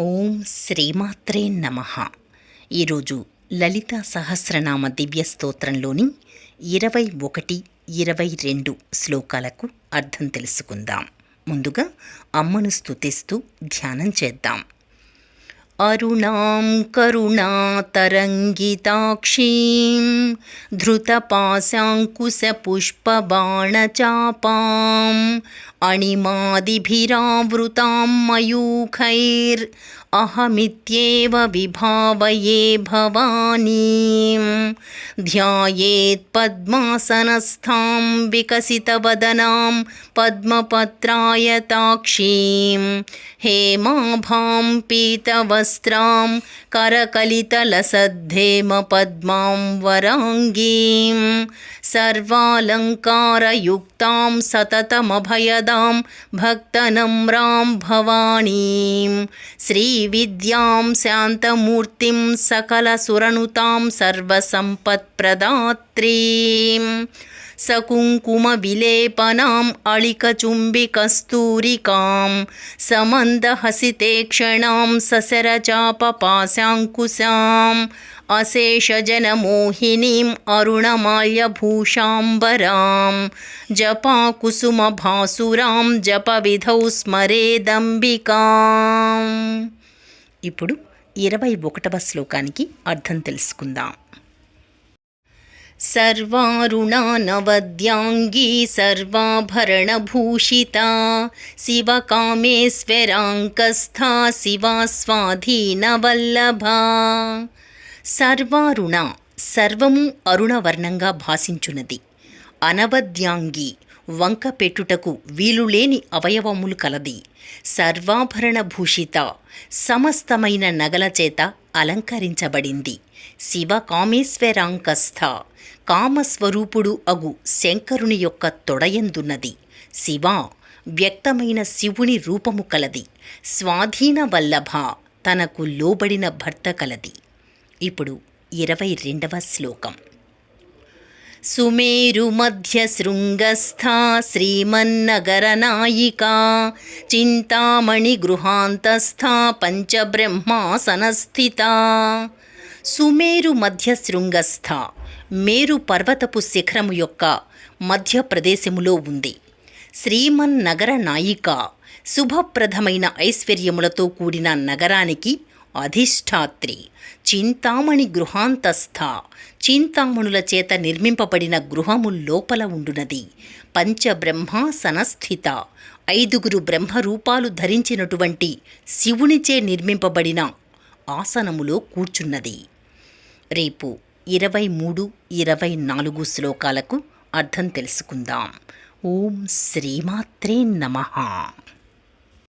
ఓం శ్రీమాత్రే నమః. ఈరోజు లలితా సహస్రనామ దివ్య స్తోత్రంలోని 21, 22 శ్లోకాలకు అర్థం తెలుసుకుందాం. ముందుగా అమ్మను స్తుతిస్తూ ధ్యానం చేద్దాం. అరుణాం కరుణాతరంగితాక్షీం ధృతపాశాంకుశపుష్పబాణచాపాం అణిమాదిభిరావృతాం మయూఖైర్ అహమిత్యేవ విభావయే భవానీం ధ్యాయేత్ పద్మాసనస్థాం వికసితవదనాం పద్మపత్రాయతాక్షీం హేమాభాం పీతవస్త్రాం కరకలితలసద్ధేమ పద్మాం వరాంగీం సర్వాలంకారయుక్తాం సతతమభయదాం భక్తనమ్రాం భవానీం శ్రీవిద్యాం శాంతమూర్తిం సకలసురనుతాం సర్వసంపత్ప్రదాత్రీం సకుంకుమవిలేపనాం అళికచుంబికస్తూరికాం సమందహసితేక్షణాం ససరచాపపాశాంకుశాం అశేషజనమోహినీం అరుణమాల్యభూషాంబరాం జపాకుసుమభాసురాం జపవిధౌ స్మరేదంబికాం. ఇప్పుడు 21వ శ్లోకానికి అర్థం తెలుసుకుందాం. సర్వారుణానవద్యాంగీ సర్వాభరణభూషితా శివకామేశ్వరాంకస్థా శివా స్వాధీనవల్లభా. సర్వారుణ సర్వము అరుణవర్ణంగా భాసించున్నది. అనవద్యాంగి వంక పెట్టుటకు వీలులేని అవయవములు కలది. సర్వాభరణ భూషిత సమస్తమైన నగల చేత అలంకరించబడింది. శివ కామేశ్వరాంకస్థ కామస్వరూపుడు అగు శంకరుని యొక్క తొడయందున్నది. శివ వ్యక్తమైన శివుని రూపము కలది. స్వాధీన వల్లభ తనకు లోబడిన భర్త కలది. ఇప్పుడు 22వ శ్లోకం. సుమేరు మధ్య శృంగస్థా శ్రీమన్నగరనాయికా చింతామణి గృహాంతస్థా పంచబ్రహ్మాసనస్థితా. సుమేరు మధ్య శృంగస్థ మేరు పర్వతపు శిఖరము యొక్క మధ్య ప్రదేశములో ఉంది. శ్రీమన్నగర నాయిక శుభప్రదమైన ఐశ్వర్యములతో కూడిన నగరానికి అధిష్టాత్రి. చింతామణి గృహాంతస్థ చింతామణుల చేత నిర్మింపబడిన గృహము లోపల ఉండునది. పంచబ్రహ్మాసనస్థిత 5 బ్రహ్మరూపాలు ధరించినటువంటి శివునిచే నిర్మింపబడిన ఆసనములో కూర్చున్నది. రేపు 23, 24 శ్లోకాలకు అర్థం తెలుసుకుందాం. ఓం శ్రీమాత్రే నమః.